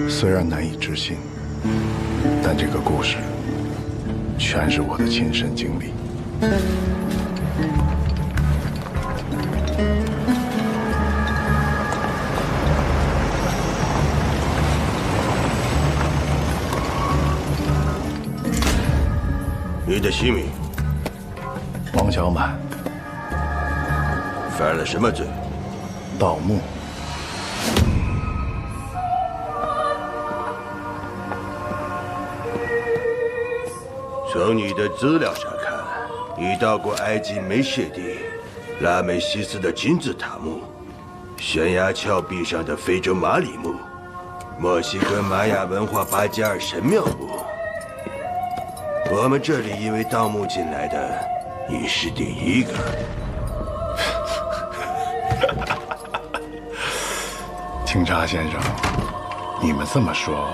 虽然难以置信，但这个故事全是我的亲身经历。你的姓名？王小满，犯了什么罪？盗墓。从你的资料上看，你到过埃及梅谢地、拉美西斯的金字塔墓、悬崖峭壁上的非洲马里墓、墨西哥玛雅文化巴加尔神庙墓。我们这里因为盗墓进来的，你是第一个。警察先生，你们这么说，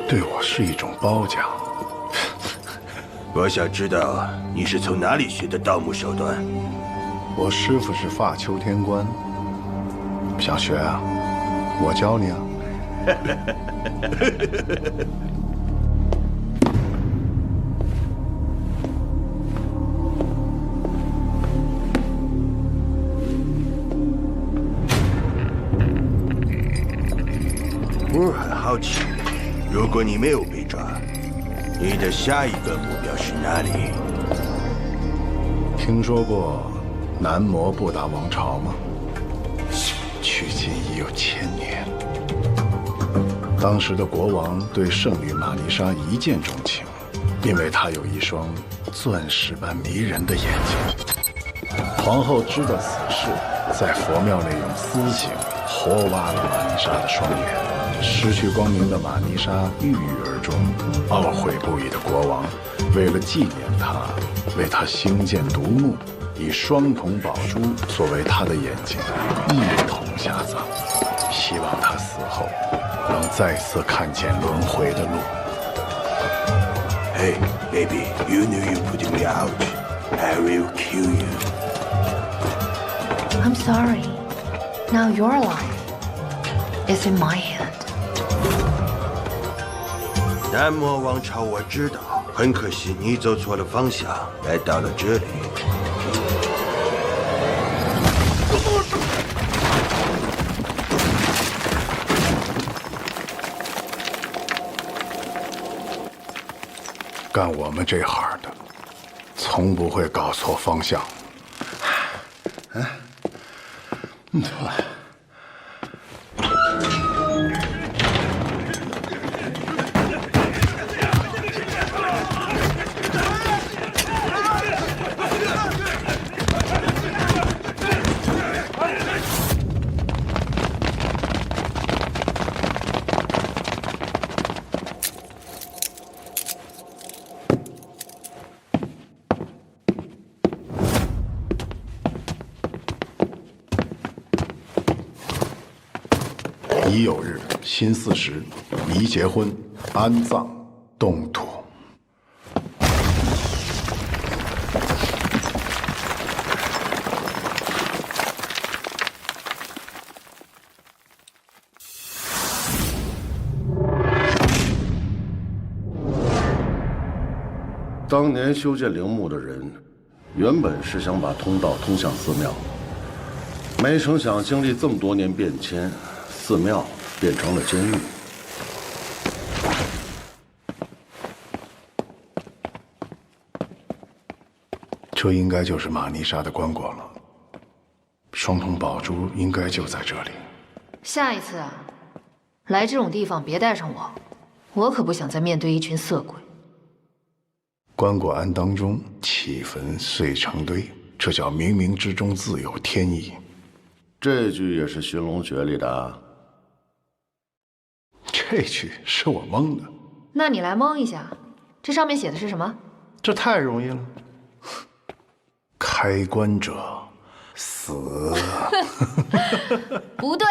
对我是一种褒奖。我想知道你是从哪里学的盗墓手段。我师傅是发丘天官，想学啊？我教你啊。我很好奇，如果你没有被抓，你的下一个目标是哪里？听说过南摩布达王朝吗？距今已有1000年。当时的国王对圣女玛丽莎一见钟情，因为她有一双钻石般迷人的眼睛。皇后知道此事，在佛庙内用丝刑活挖了玛丽莎的双眼。失去光明的玛丽莎郁郁而终，懊悔不已的国王为了纪念她，为她兴建独墓，以双瞳宝珠作为她的眼睛，一同下葬，希望她死后能再次看见轮回的路。Hey, baby, you knew you putting me out. I will kill you. I'm sorry. Now your life is in my hand. 南摩王朝我知道，很可惜你走错了方向，来到了这里。干我们这行的，从不会搞错方向。已有日，辛巳时，宜结婚，安葬，动土。当年修建陵墓的人，原本是想把通道通向寺庙，没成想经历这么多年变迁，寺庙变成了监狱。这应该就是玛尼莎的棺椁了，双瞳宝珠应该就在这里。下一次啊，来这种地方别带上我，我可不想再面对一群色鬼。棺椁庵当中起坟遂成堆，这叫冥冥之中自有天意。这句也是寻龙诀里的啊。这句是我蒙的。那你来蒙一下，这上面写的是什么？这太容易了。开棺者死。不对，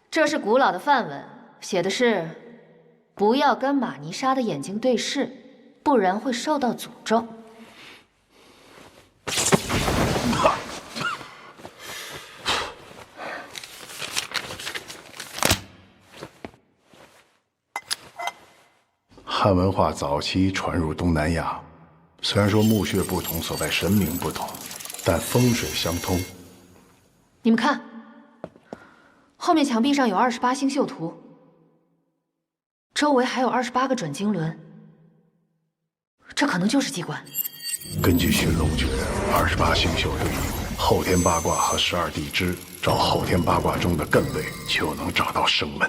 这是古老的梵文，写的是不要跟玛尼莎的眼睛对视，不然会受到诅咒。汉文化早期传入东南亚，虽然说墓穴不同，所在神明不同，但风水相通。你们看，后面墙壁上有28星宿图，周围还有28个转经轮，这可能就是机关。根据寻龙诀，28星宿对应后天八卦和12地支，找后天八卦中的艮位，就能找到生门。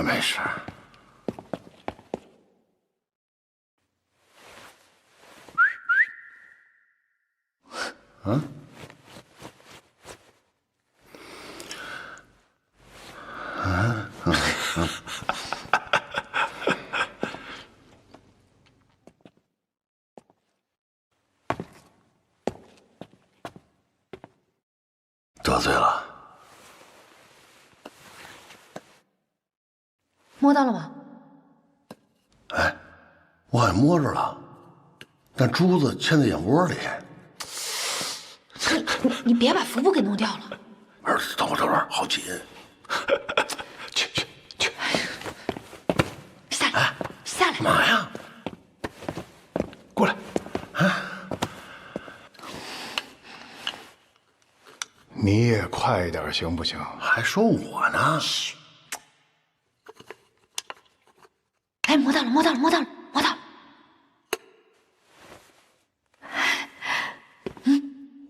没事。嗯？得罪了。摸到了吗？哎，我好像摸着了，但珠子嵌在眼窝里。你别把腹部给弄掉了。儿子，等会儿，好紧。去！下来，下来！干嘛呀？过来！啊！你也快一点行不行？还说我呢？哎，摸到了！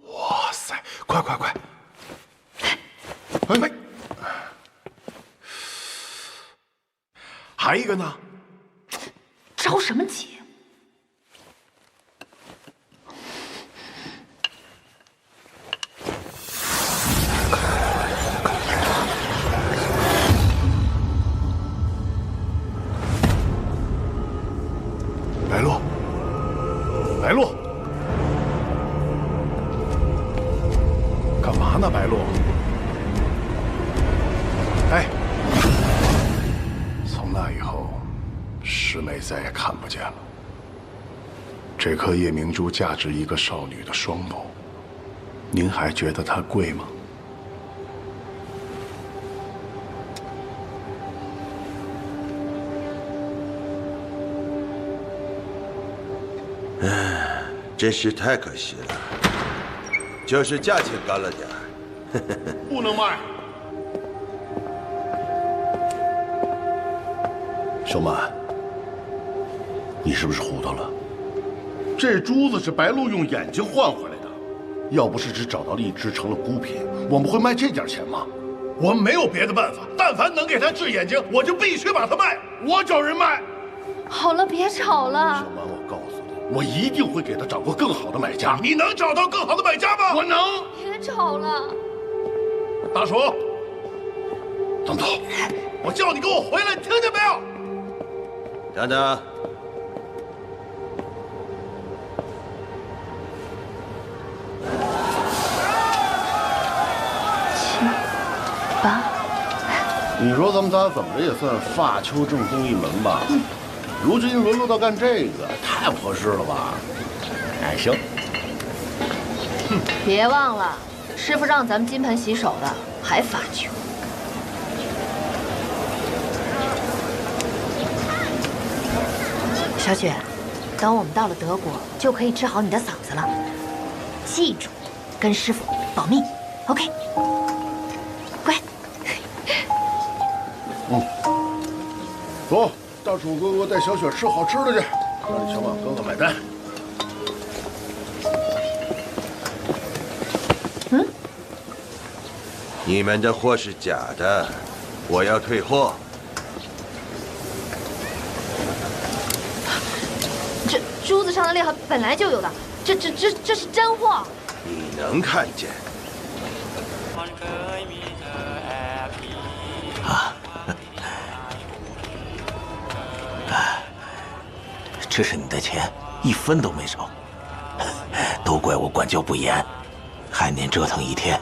哇塞，快！哎，还一个呢？着什么急？白鹿，干嘛呢？白鹿，哎，从那以后，师妹再也看不见了。这颗夜明珠价值一个少女的双眸，您还觉得它贵吗？真是太可惜了，就是价钱高了点儿。不能卖。小满，你是不是糊涂了？这珠子是白鹿用眼睛换回来的，要不是只找到了一只成了孤品，我们会卖这点钱吗？我们没有别的办法，但凡能给他治眼睛，我就必须把它卖。我找人卖。好了，别吵了。小满，我告诉你，我一定会给他找个更好的买家。你能找到更好的买家吗？我能。别吵了。大叔，怎么走？我叫你给我回来，你听见没有？等等，你说咱们仨怎么着也算发丘正宗一门吧？如今沦落到干这个，太不合适了吧？哎，行。别忘了，师傅让咱们金盆洗手的，还发球。小雪，等我们到了德国，就可以治好你的嗓子了。记住，跟师傅保密 ，OK？ 乖。走，大楚哥哥带小雪吃好吃的去，让小满哥哥买单。你们的货是假的，我要退货。这珠子上的裂痕本来就有的，这是真货。你能看见？这是你的钱，一分都没少。都怪我管教不严，害您折腾一天。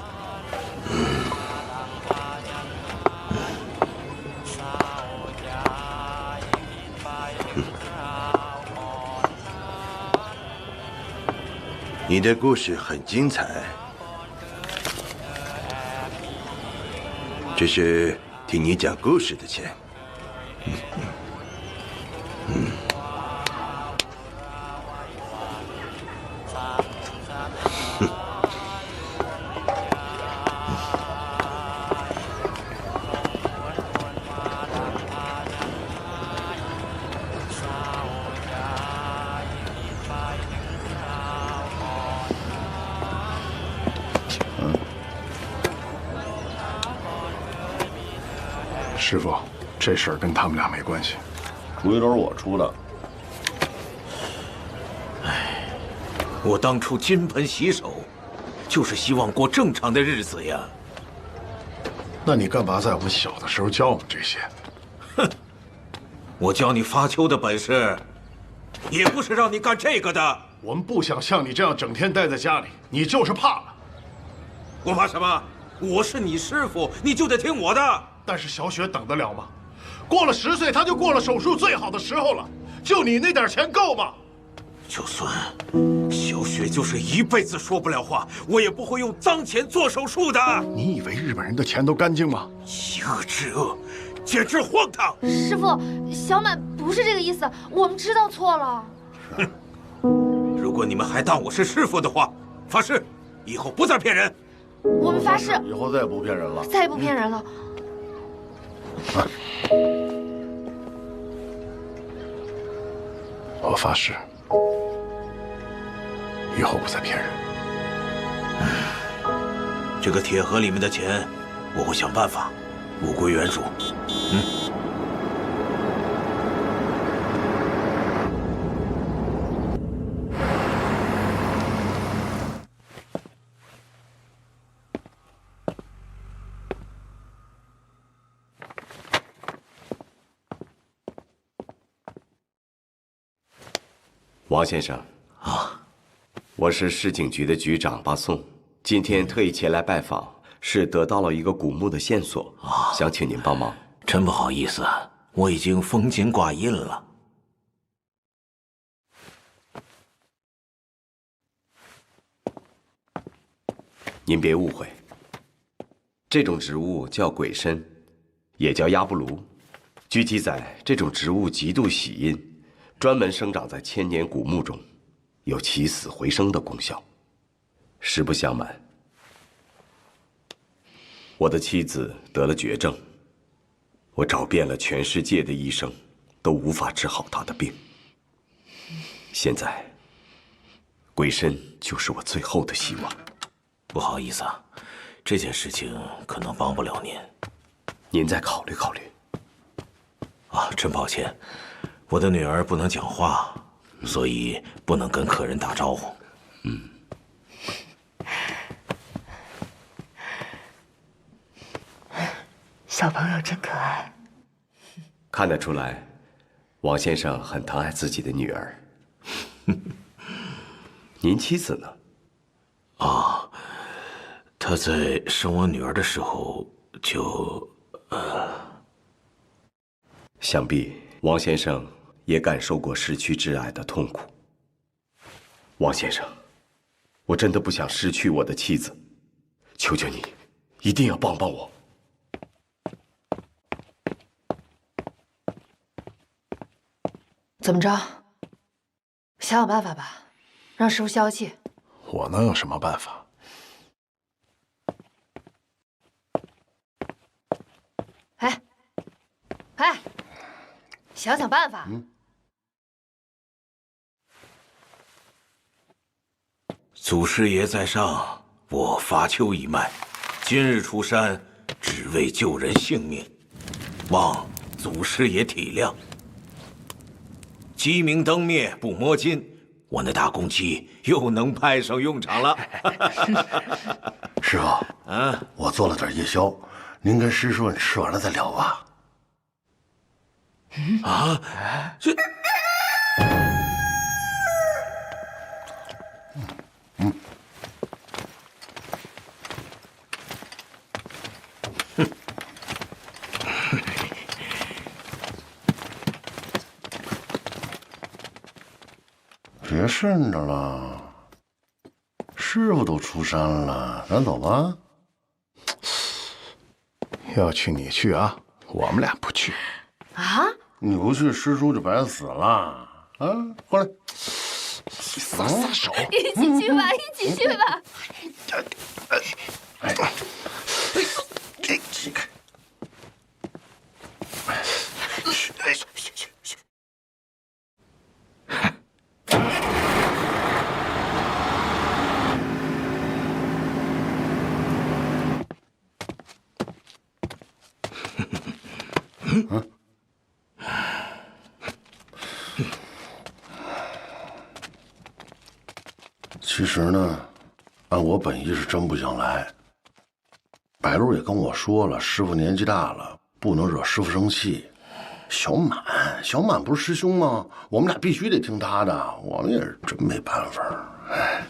你的故事很精彩，这是听你讲故事的钱。师傅，这事儿跟他们俩没关系，主意都是我出的。我当初金盆洗手，就是希望过正常的日子呀。那你干嘛在我们小的时候教我们这些？我教你发丘的本事，也不是让你干这个的。我们不想像你这样整天待在家里，你就是怕了。我怕什么？我是你师傅，你就得听我的。但是小雪等得了吗？过了10岁，她就过了手术最好的时候了。就你那点钱够吗？就算小雪就是一辈子说不了话，我也不会用脏钱做手术的。你以为日本人的钱都干净吗？邪恶之恶，简直荒唐！师傅，小满不是这个意思，我们知道错了。如果你们还当我是师傅的话，发誓以后不再骗人。我们发誓，以后再也不骗人了。再也不骗人了。我发誓，以后不再骗人。这个铁盒里面的钱，我会想办法物归原主。王先生，我是市警局的局长巴颂，今天特意前来拜访，是得到了一个古墓的线索，想请您帮忙。真不好意思，我已经封金挂印了。您别误会，这种植物叫鬼参，也叫鸭不芦。据记载，这种植物极度喜阴。专门生长在千年古墓中，有起死回生的功效。实不相瞒，我的妻子得了绝症，我找遍了全世界的医生，都无法治好她的病。现在，鬼参就是我最后的希望。不好意思啊，这件事情可能帮不了您。您再考虑考虑。真抱歉。我的女儿不能讲话，所以不能跟客人打招呼。小朋友真可爱。看得出来，王先生很疼爱自己的女儿。您妻子呢？她在生我女儿的时候就……想必王先生也感受过失去挚爱的痛苦。王先生，我真的不想失去我的妻子，求求你，一定要帮帮我。怎么着？想想办法吧，让师傅消消气。我能有什么办法？哎，想想办法。祖师爷在上，我伐丘一脉，今日出山，只为救人性命，望祖师爷体谅。鸡鸣灯灭不摸金，我那大公鸡又能派上用场了。师傅，我做了点夜宵，您跟师顺吃完了再聊吧。这别渗着了，师傅都出山了，咱走吧。要去你去啊，我们俩不去。啊？你不去，师叔就白死了。啊，过来，撒撒手。一起去吧，一起去吧。起开。其实呢，按我本意是真不想来。白鹿也跟我说了，师傅年纪大了，不能惹师傅生气。小满不是师兄吗？我们俩必须得听他的，我们也是真没办法。哎，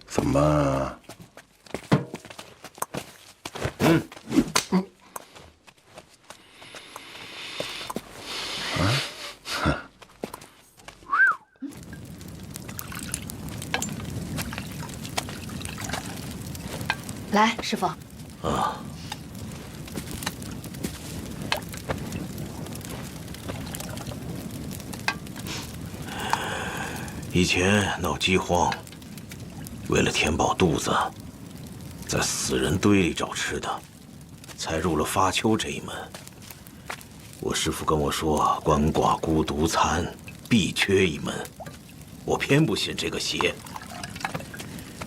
怎么办啊？来，师傅。啊。以前闹饥荒，为了填饱肚子，在死人堆里找吃的，才入了发丘这一门。我师父跟我说，鳏寡孤独残，必缺一门。我偏不信这个邪，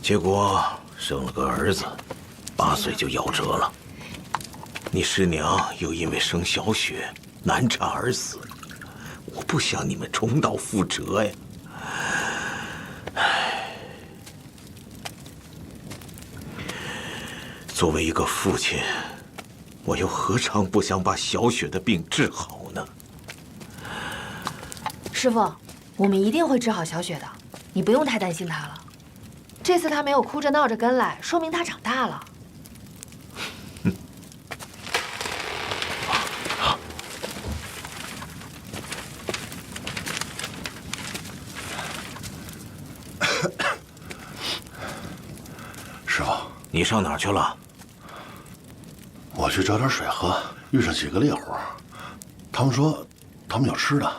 结果生了个儿子，8岁就夭折了。你师娘又因为生小雪难产而死，我不想你们重蹈覆辙呀。作为一个父亲，我又何尝不想把小雪的病治好呢？师傅，我们一定会治好小雪的，你不用太担心她了。这次她没有哭着闹着跟来，说明她长大了。师傅，你上哪儿去了？我去找点水喝，遇上几个猎户，他们说他们有吃的。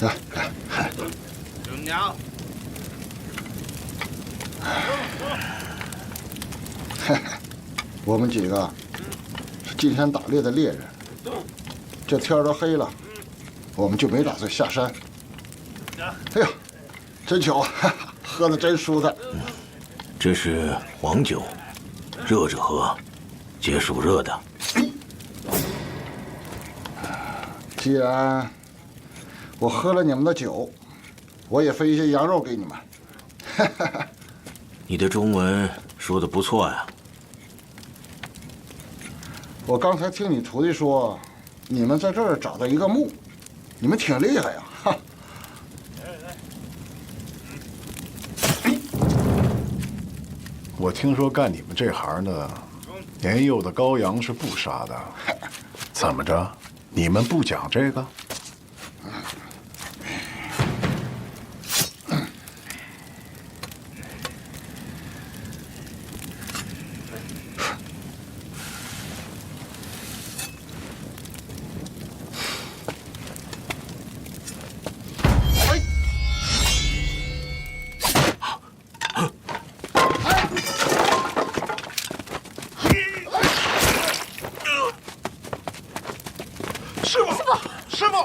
来，正娘，我们几个是进山打猎的猎人，这天儿都黑了，我们就没打算下山。哎呀，真巧啊，喝的真舒坦。这是黄酒，热着喝，解暑热的。既然我喝了你们的酒，我也分一些羊肉给你们。你的中文说的不错呀。我刚才听你徒弟说，你们在这儿找到一个墓，你们挺厉害呀！哈。我听说干你们这行的，年幼的羔羊是不杀的。怎么着？你们不讲这个？师傅，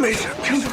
没事，听着。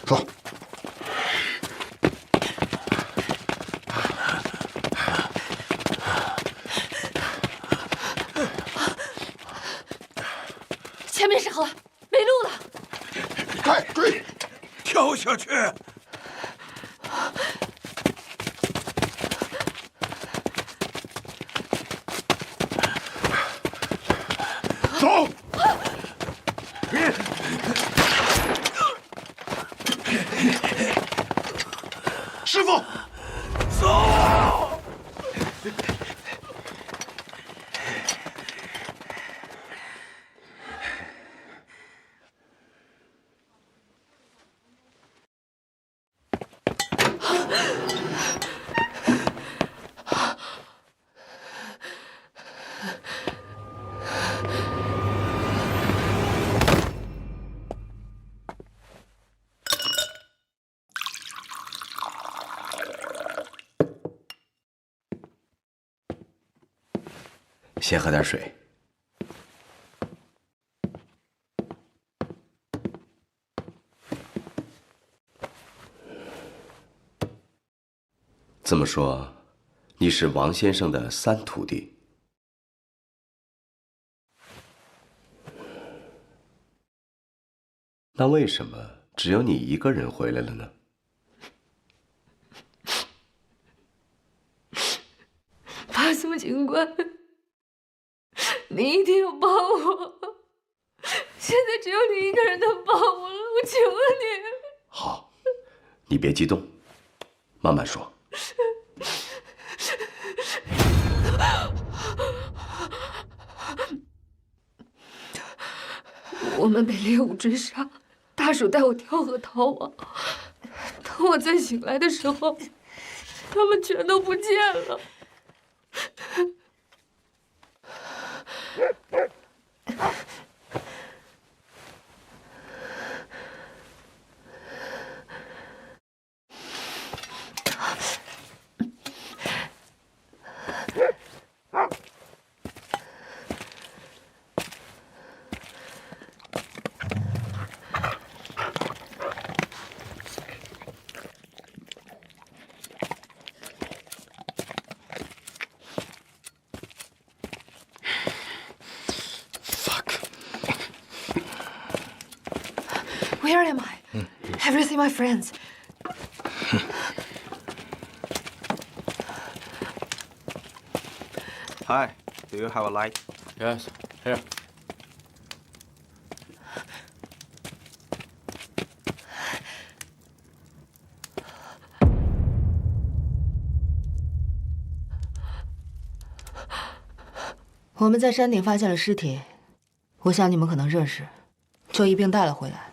走。前面少了，没路了。快追！跳下去！走！师傅，走！先喝点水。这么说，你是王先生的三徒弟？那为什么只有你一个人回来了呢？巴松警官，你一定要帮我！现在只有你一个人能帮我了，我求你。好，你别激动，慢慢说。我们被猎物追杀，大鼠带我跳河逃亡。等我再醒来的时候，他们全都不见了。Where am I? Have you seen my friends? Hi, do you have a light? Yes, here. “我们在山顶发现了尸体，我想你们可能认识，就一并带了回来。”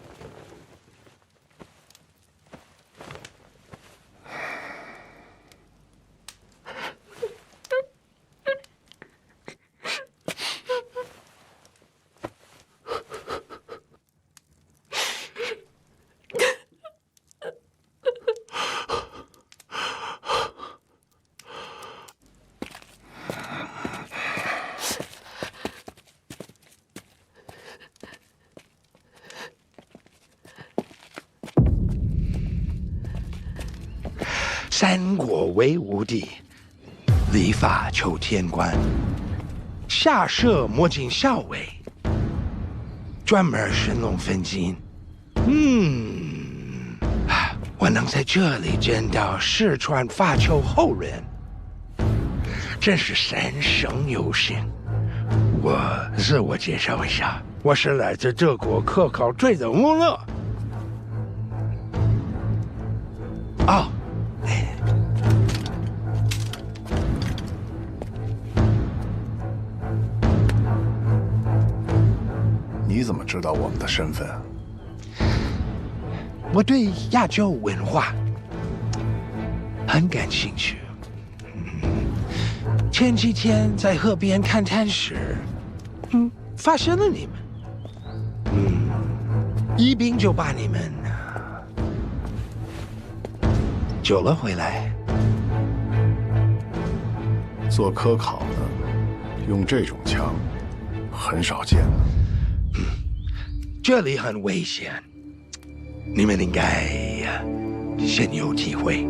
三国为吾地，礼法求天官，下设魔镜校尉，专门神龙分金。我能在这里见到四川发丘后人，真是三生有幸。我自我介绍一下，我是来自德国科考队的穆勒。哦，你怎么知道我们的身份？我对亚洲文化很感兴趣。前几天在河边看滩时，发现了你们，一并就把你们救了回来。做科考的用这种枪很少见的。这里很危险，你们应该深有体会。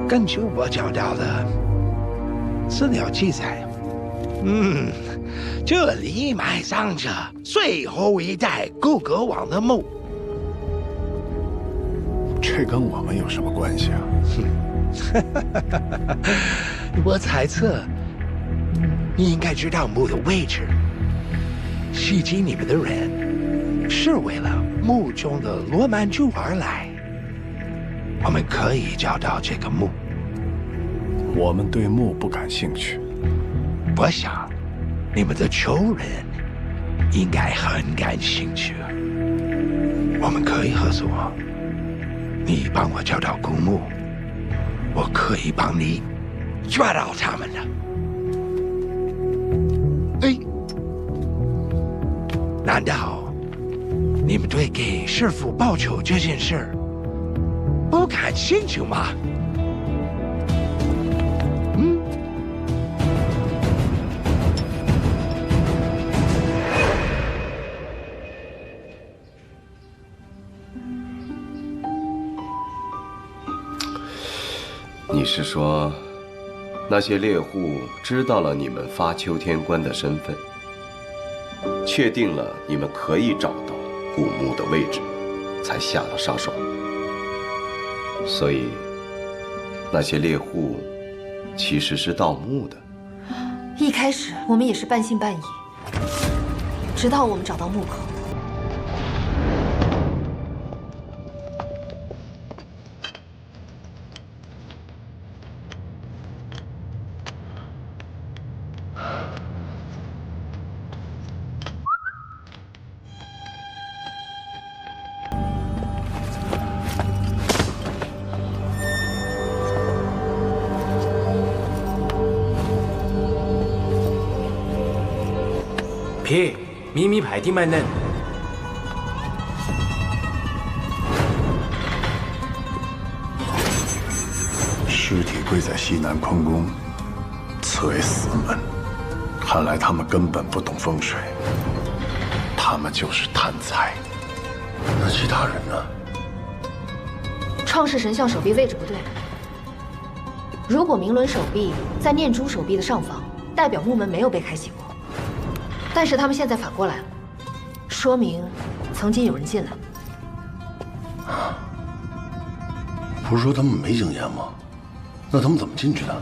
根据我找到的资料记载，这里埋葬着最后一代古格王的墓。这跟我们有什么关系啊？我猜测，你应该知道墓的位置。袭击你们的人是为了墓中的罗曼珠而来。我们可以找到这个墓。我们对墓不感兴趣。我想，你们的仇人应该很感兴趣。我们可以合作。你帮我找到古墓，我可以帮你抓到他们的。哎，难道你们对给师父报仇这件事不感兴趣吗？你是说，那些猎户知道了你们发秋天官的身份，确定了你们可以找到古墓的位置，才下了杀手？所以，那些猎户其实是盗墓的。一开始我们也是半信半疑，直到我们找到墓口。พี่มีไผ่ที่ไม่แน่น尸体跪在西南坤宫，此为死门。看来他们根本不懂风水，他们就是贪财。那其他人呢？创世神像手臂位置不对。如果明伦手臂在念珠手臂的上方，代表木门没有被开启过。但是他们现在反过来了，说明曾经有人进来。不是说他们没经验吗？那他们怎么进去的？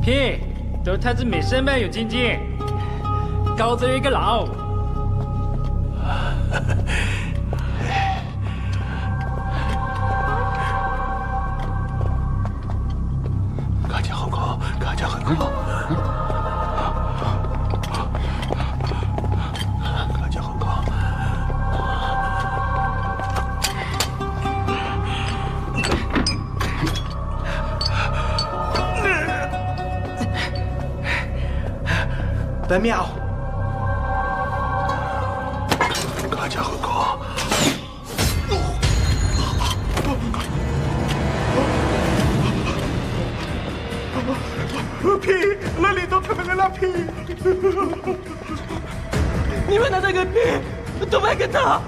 พี่ตัว他是美声班有经验，高着一个老。卡价很高，卡价很高，卡价很高。本庙。卡价很高。屁！那里头他们的那屁！你们的那个兵都卖给他。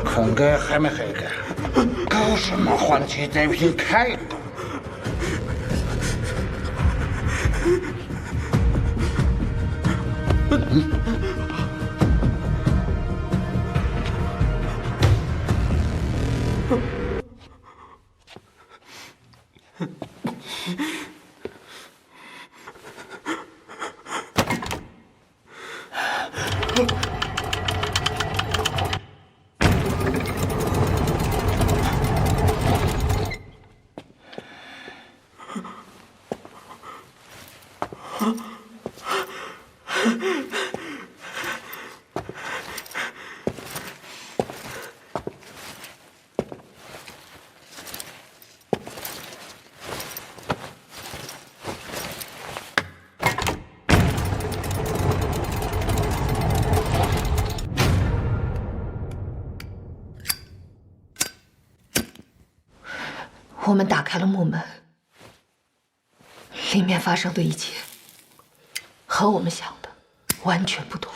坑哥还没黑干，搞什么换取这批开？我们打开了木门，里面发生的一切和我们想的完全不同。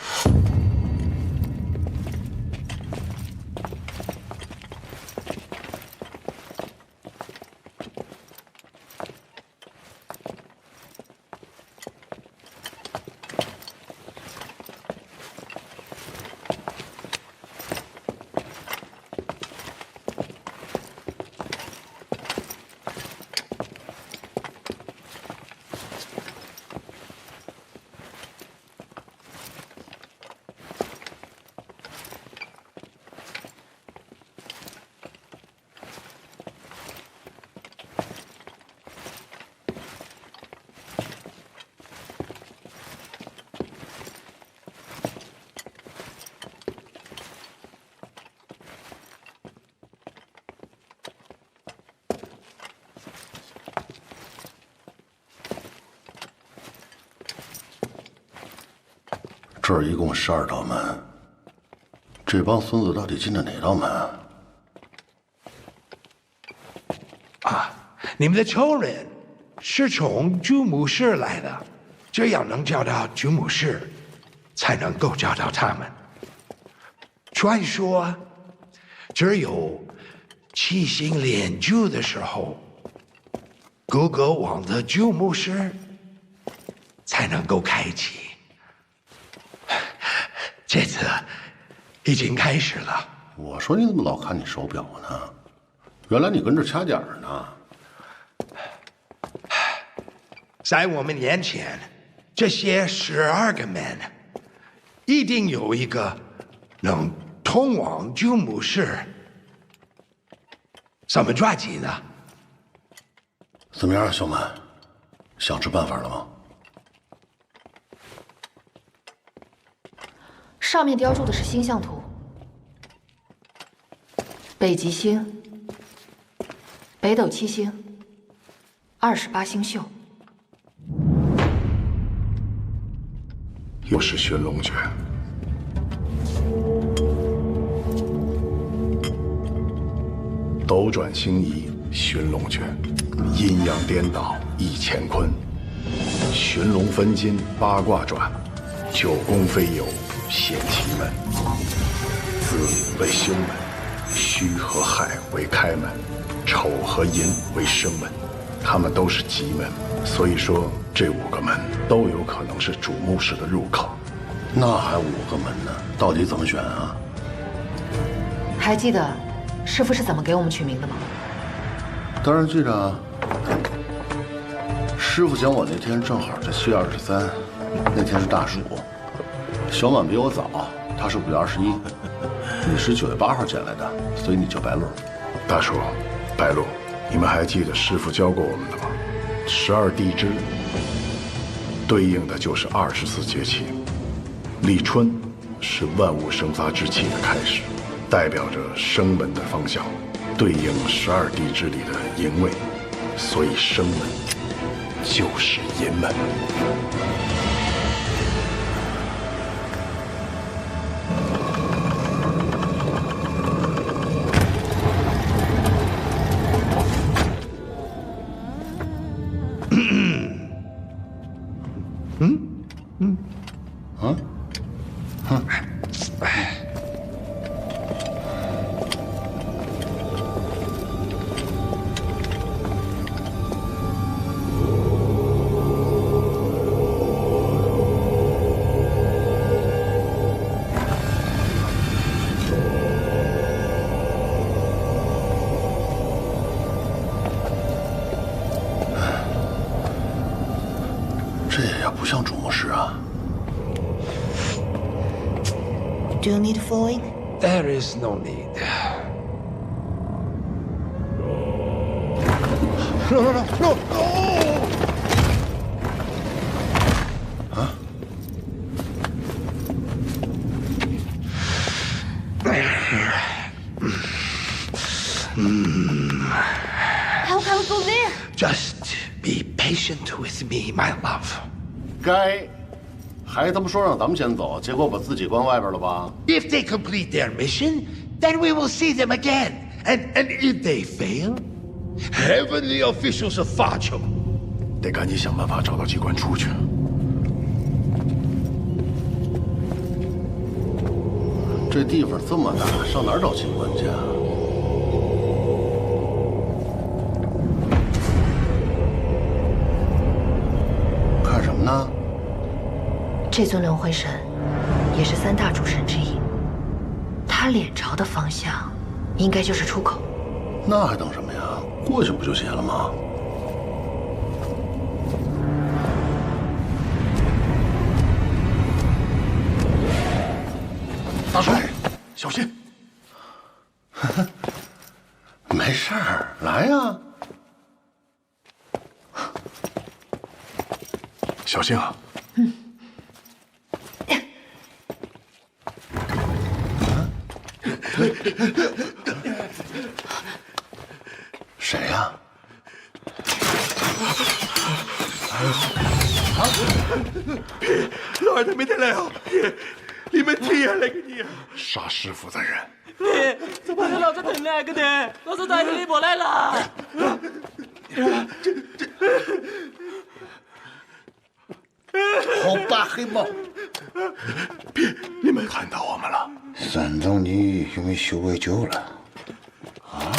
这儿一共12道门，这帮孙子到底进的哪道门啊？你们的仇人是从主母室来的，只要能找到主母室，才能够找到他们。传说，只有七星连珠的时候，各个王的主母室才能够开启。这次已经开始了。我说你怎么老看你手表呢？原来你跟这掐点呢。在我们眼前，这些12个门，一定有一个能通往主母室。怎么抓紧呢？怎么样，兄们，想出办法了吗？上面雕注的是星象图，北极星、北斗七星、28星宿，又是寻龙诀。斗转星移，寻龙诀，阴阳颠倒一乾坤，寻龙分金八卦转，九宫飞游显奇门。子为凶门，戌和亥为开门，丑和寅为生门，他们都是吉门，所以说这5个门都有可能是主墓室的入口。那还5个门呢，到底怎么选啊？还记得师傅是怎么给我们取名的吗？当然记着啊。师傅讲我那天正好是7月23，那天是大暑。小满比我早，他是5月21，你是9月8号捡来的，所以你叫白露。大叔，白露，你们还记得师傅教过我们的吗？12地支对应的就是24节气，立春是万物生发之气的开始，代表着生门的方向，对应12地支里的寅位，所以生门就是寅门。点不像主墓室啊。Do you need following? There is no need. No! 啊？ How can we go there? Just be patient with me, my love. 该，还他妈说让咱们先走，结果把自己关外边了吧？ If they complete their mission, then we will see them again. And if they fail, heavenly officials of Facho. 得赶紧想办法找到机关出去。这地方这么大，上哪儿找机关去啊？看什么呢？这尊轮回神也是3大主神之一，他脸朝的方向应该就是出口。那还等什么呀？过去不就行了吗？大叔，小心！没事儿，来呀！小心啊！谁呀？老二他没得来啊！你们天下来个你啊！杀师傅的人。你怎么老子等来个的？老子带着你不来了。好吧，黑猫。你们看到我们了？三总，你有没有修为酒了？啊？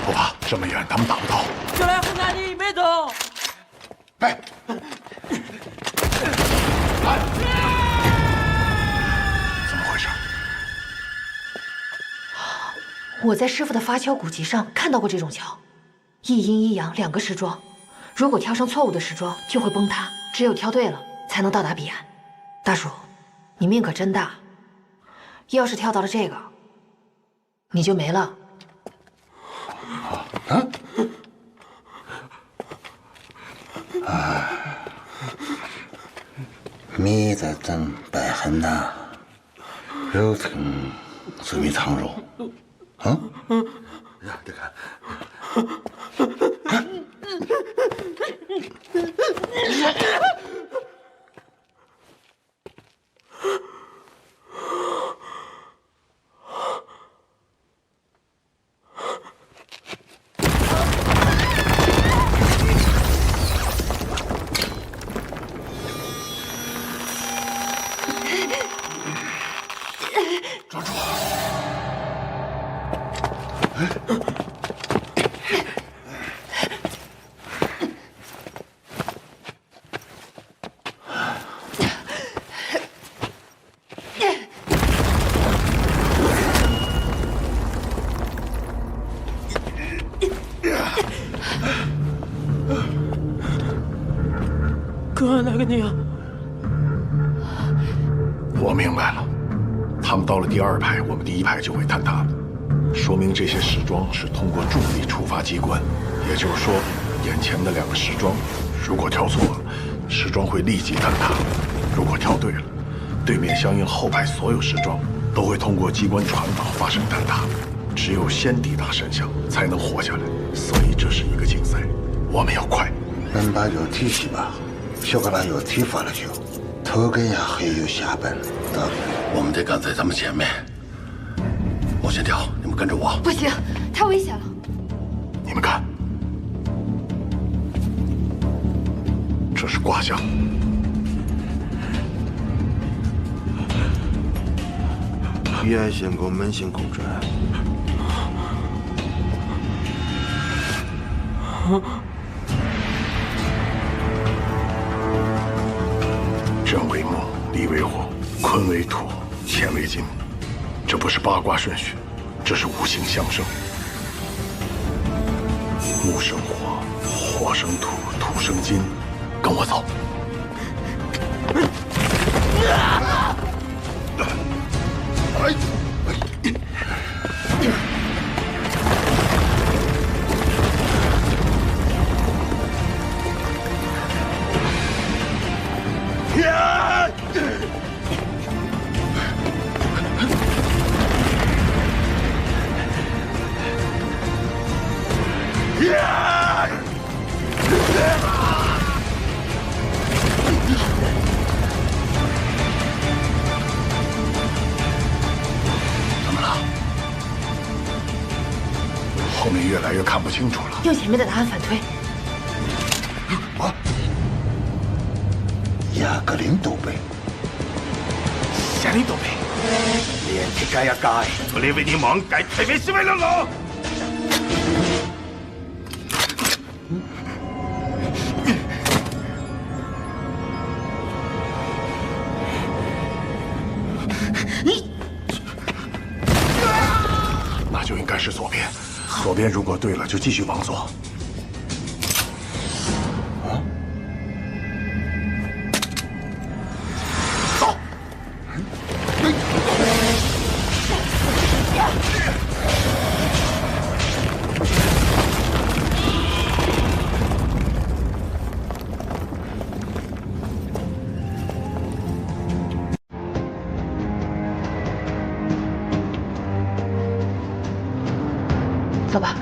不怕，这么远他们打不到。就来湖南你别动。来。怎么回事？我在师傅的发敲古籍上看到过这种桥，一阴一阳2个时装，如果跳上错误的时装就会崩塌，只有跳对了才能到达彼岸。大叔，你命可真大，要是跳到了这个，你就没了。米在蒸白很呐，肉疼是米汤肉。呀，得看。抓住！哥，哪个你啊？我明白了，他们到了第2排，我们第1排就会坍塌，说明这些时装是通过重力触发机关，也就是说，眼前的2个时装，如果跳错了，时装会立即坍塌；如果跳对了，对面相应后排所有时装都会通过机关传导发生坍塌。只有先抵达神像，才能活下来。所以这是一个竞赛，我们要快。能把肉体洗吧，小可把肉体发了去，头跟呀还有下班。我们得赶在他们前面。我先跳，你们跟着我。不行，太危险了。你们看，这是卦象。彼岸仙宫门前公转。震为木，离为火，坤为土，乾为金。这不是八卦顺序，这是五行相生，木生火，火生土，土生金。跟我走。怎么了？后面越来越看不清楚了。用前面的答案反推。啊！亚格林都贝，夏林都贝，连体盖呀盖，我连为你忙盖特别是为了我。那就应该是左边，左边如果对了，就继续往左。走吧。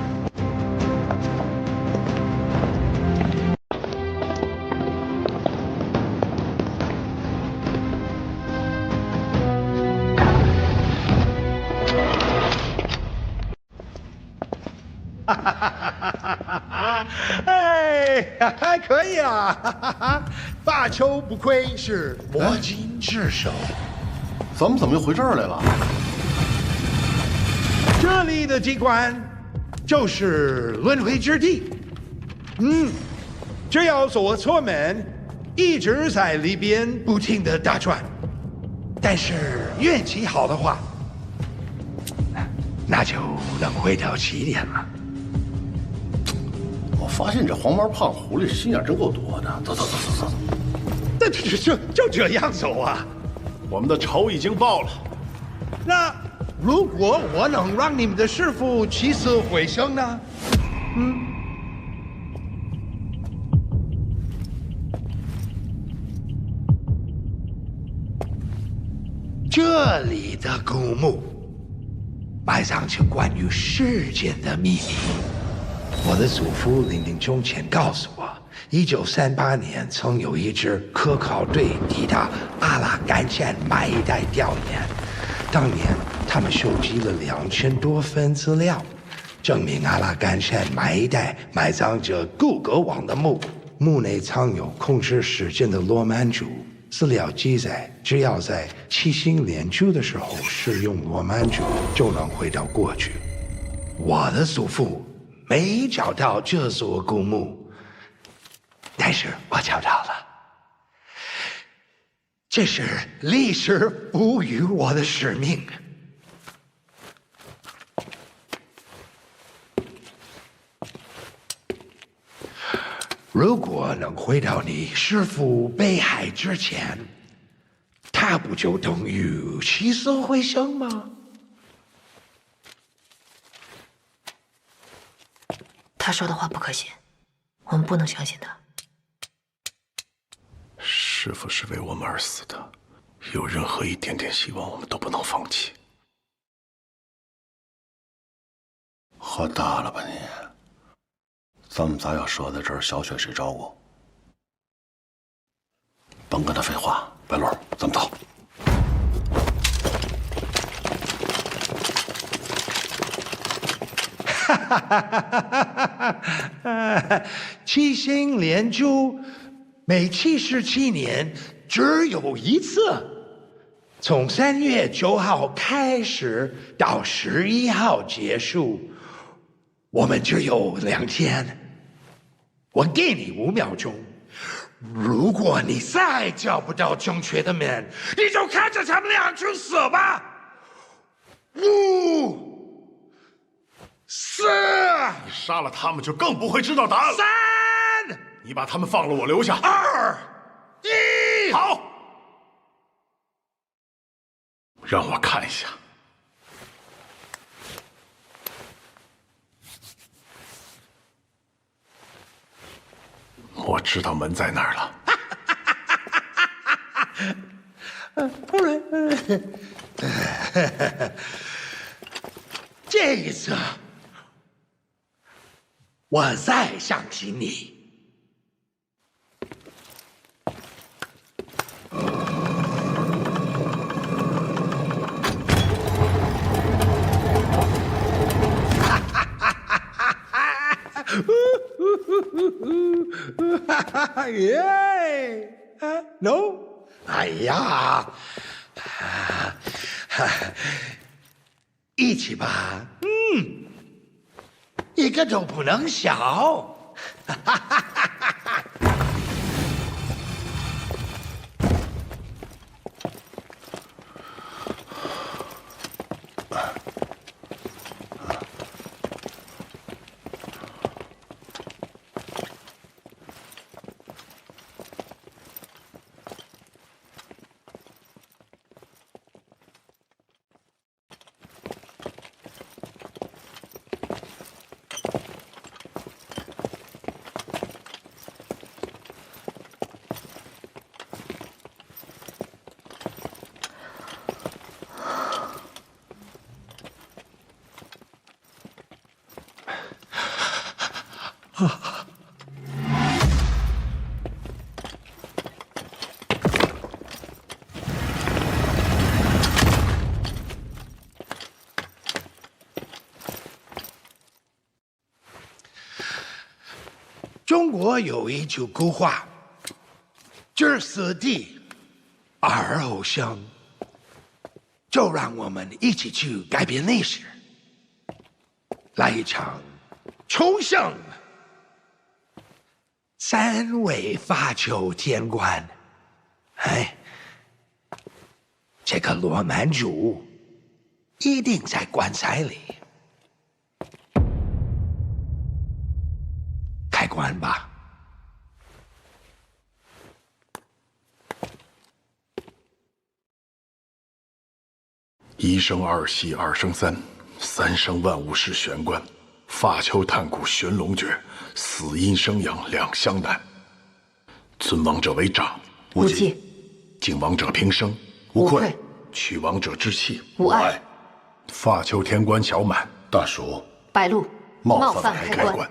哎，还可以啊！大秋不愧是魔金之首。咱们怎么又回这儿来了？这里的机关就是轮回之地。只要走错门，一直在里边不停的打转。但是运气好的话，那就能回到起点了。我发现这黄毛胖狐狸心眼真够多的。走。那就这样走啊！我们的仇已经报了。那如果我能让你们的师傅起死回生呢？这里的古墓埋藏着关于世间的秘密。我的祖父临终前告诉我，1938年曾有一支科考队抵达阿拉干县埋一带调研，当年他们收集了2000多份资料，证明阿拉干县埋一带埋葬着顾格王的墓，墓内藏有控制时间的罗曼珠。资料记载，只要在七星连珠的时候使用罗曼珠，就能回到过去。我的祖父没找到这座古墓，但是我找到了。这是历史赋予我的使命。如果能回到你师父被害之前，他不就等于起死回生吗？他说的话不可信，我们不能相信他。师父是为我们而死的，有任何一点点希望，我们都不能放弃。喝大了吧你！咱们咋要说在这儿，小雪谁照顾？甭跟他废话，白鹿，咱们走。七星连珠每77年只有一次，从3月9号开始到11号结束，我们只有2天。我给你5秒钟，如果你再找不到正确的门，你就看着他们俩去死吧！5、4。你杀了他们，就更不会知道答案了。3。你把他们放了，我留下。2、1。好，让我看一下。我知道门在哪儿了。这一次，我再相信你。耶 ，no， 哎呀，一起吧，一个都不能少。中国有一句古话：“今儿死地而后生。”就让我们一起去改变历史，来一场重生。3位发球天官，哎，这个罗曼主一定在棺材里。开棺吧。1生2息2生3，3生万物是玄关。发丘探骨玄龙诀，死阴生阳两相难。尊王者为长，无忌；敬王者平生，无愧；取王者之气，无碍。发丘天官小满，大叔，白鹿冒犯开棺。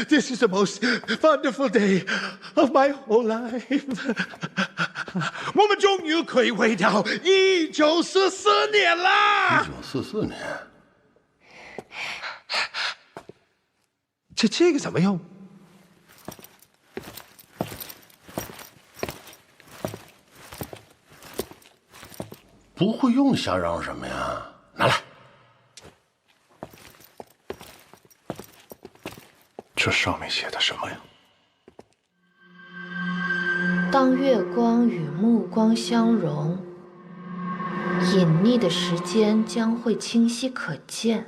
This is the most wonderful day of my whole life. 我们终于可以回到1944年啦！1944年，这个怎么用？不会用，瞎嚷嚷什么呀？拿来。这上面写的什么呀？当月光与目光相融，隐匿的时间将会清晰可见。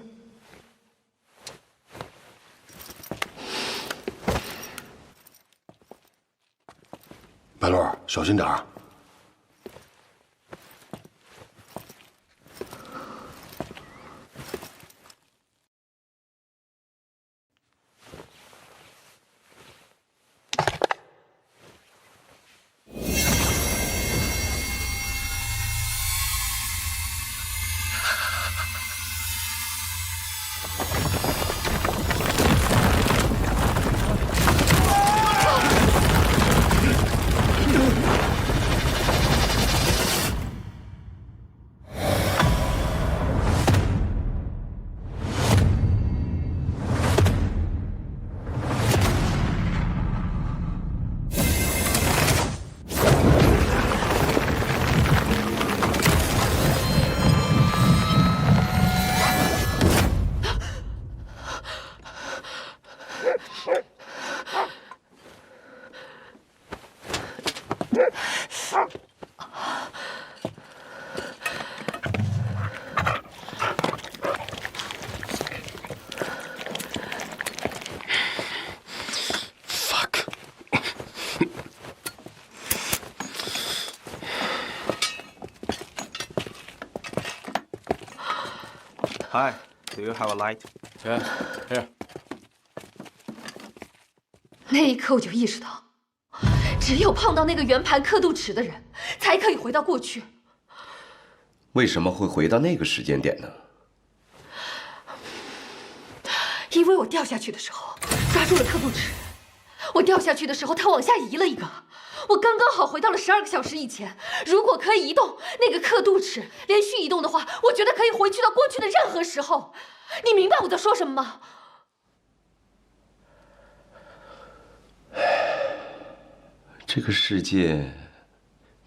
白鹿，小心点儿。Hi, do you have a light? Yeah, here. 那一刻我就意识到，只有碰到那个圆盘刻度尺的人，才可以回到过去。为什么会回到那个时间点呢？因为我掉下去的时候抓住了刻度尺，我掉下去的时候它往下移了一个，我刚刚好回到了12个小时以前。如果可以移动那个刻度尺连续移动的话，我觉得可以回去到过去的任何时候。你明白我在说什么吗？这个世界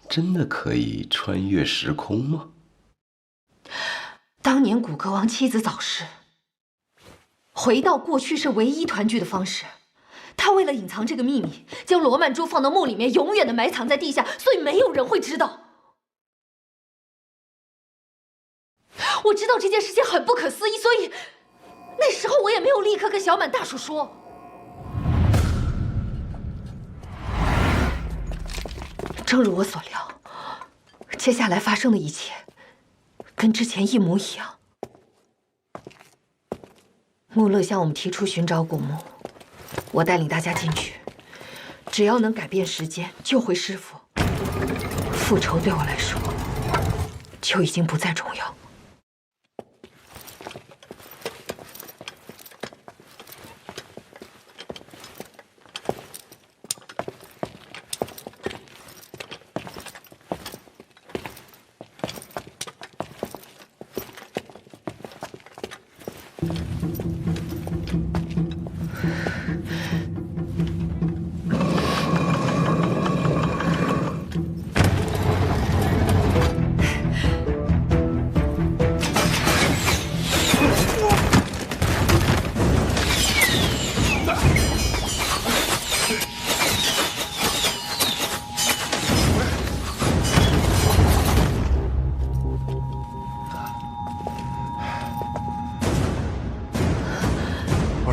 真的可以穿越时空吗？当年古格王妻子早逝，回到过去是唯一团聚的方式。他为了隐藏这个秘密，将罗曼珠放到墓里面，永远的埋藏在地下，所以没有人会知道。我知道这件事情很不可思议，所以那时候我也没有立刻跟小满大叔说。正如我所料，接下来发生的一切跟之前一模一样。穆勒向我们提出寻找古墓，我带领大家进去，只要能改变时间，救回师父，复仇对我来说就已经不再重要。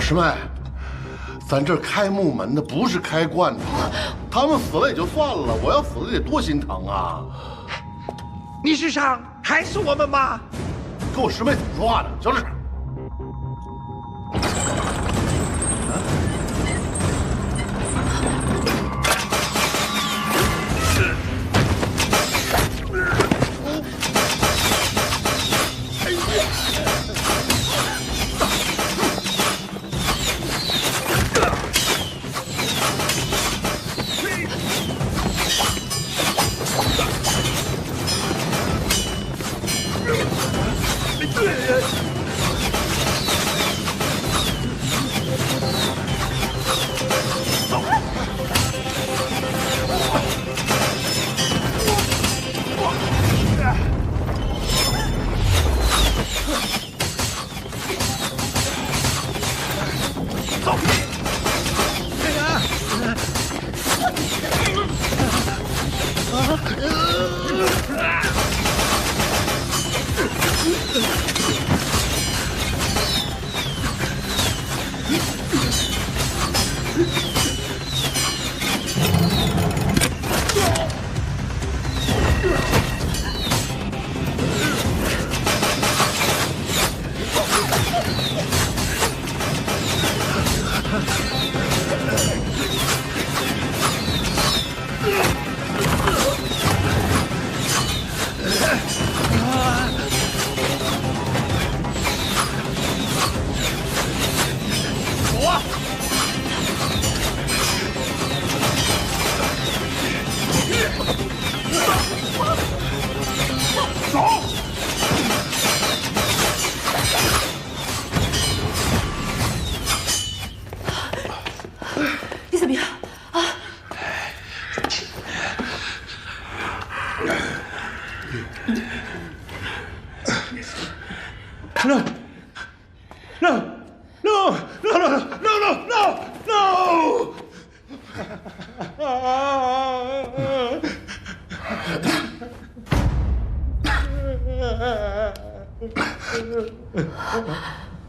师妹，咱这开木门的不是开罐的，他们死了也就算了，我要死了得多心疼啊！你是想害死我们吗？跟我师妹怎么说话呢？小志。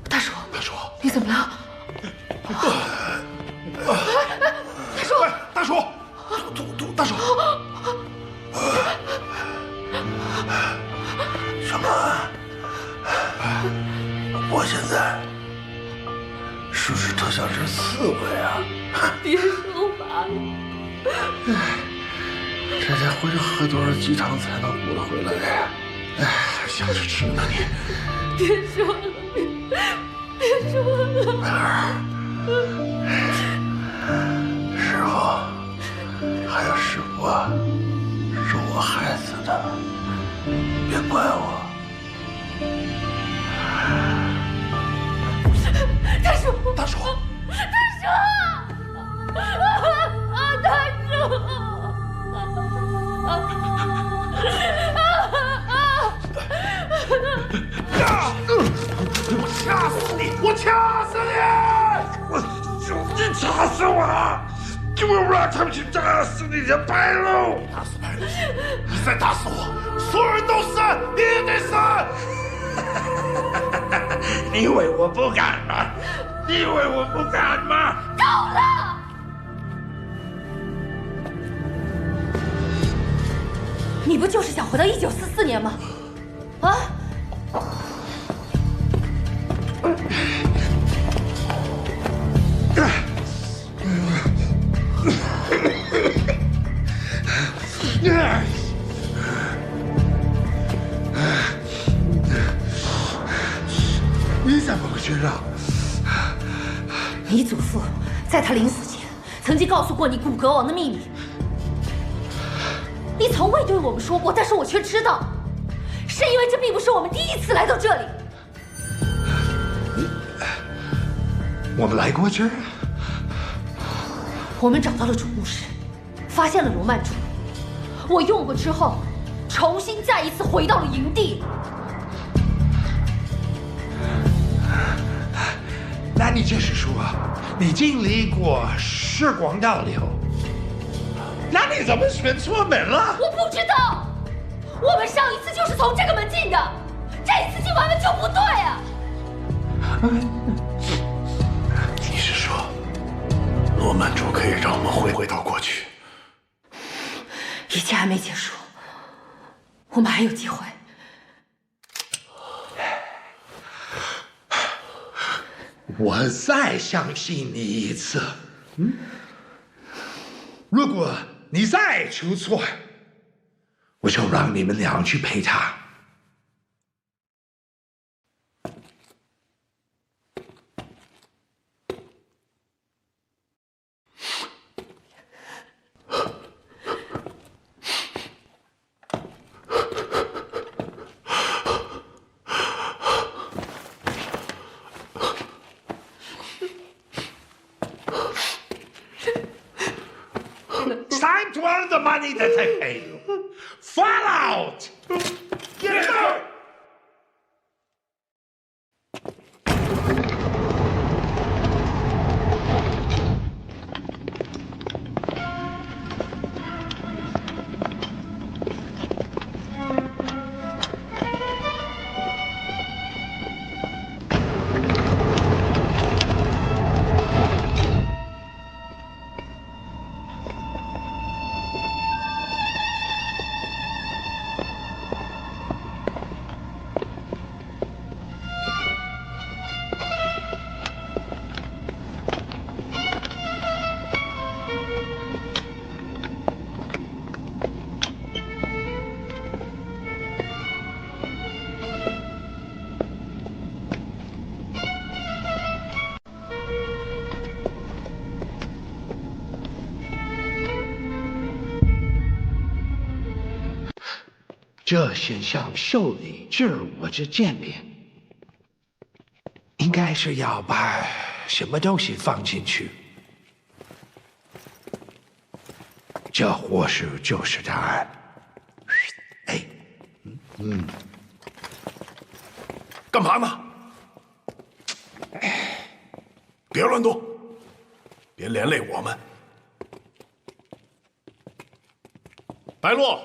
大叔，你怎么了？大叔，大叔，小满，是不是特像只刺猬啊？别说话了。这得回去喝多少鸡汤才能补得回来呀？哎，还想着吃呢你。别说了，别说了。美儿，师傅，还有师傅啊，是我害死的，别怪我。大叔，大叔，我掐死你！我掐死你！我你掐死我！就要让他们去打死你的白鹿！打死白鹿！你再打死我，所有人都死，你也得死！你以为我不敢吗？你以为我不敢吗？够了！你不就是想回到1944年吗？啊！你怎么会知道？你祖父在他临死前曾经告诉过你古格王的秘密，你从未对我们说过，但是我却知道，是因为这并不是我们第一次来到这里。我们来过这儿，我们找到了主墓室，发现了罗曼珠，我用过之后，重新再一次回到了营地。那你就是说，你经历过时光倒流？那你怎么选错门了？我不知道，我们上一次就是从这个门进的，这一次进完门就不对啊！你是说，罗曼珠可以让我们回到过去？一切还没结束，我们还有机会。我再相信你一次。如果你再出错，我就让你们俩去陪他。Time to earn the money that I pay you. Fall out! Get out!这先向首领自我之见面，应该是要把什么东西放进去。这或许就是答案。哎，干嘛呢？别乱动，别连累我们。白鹿，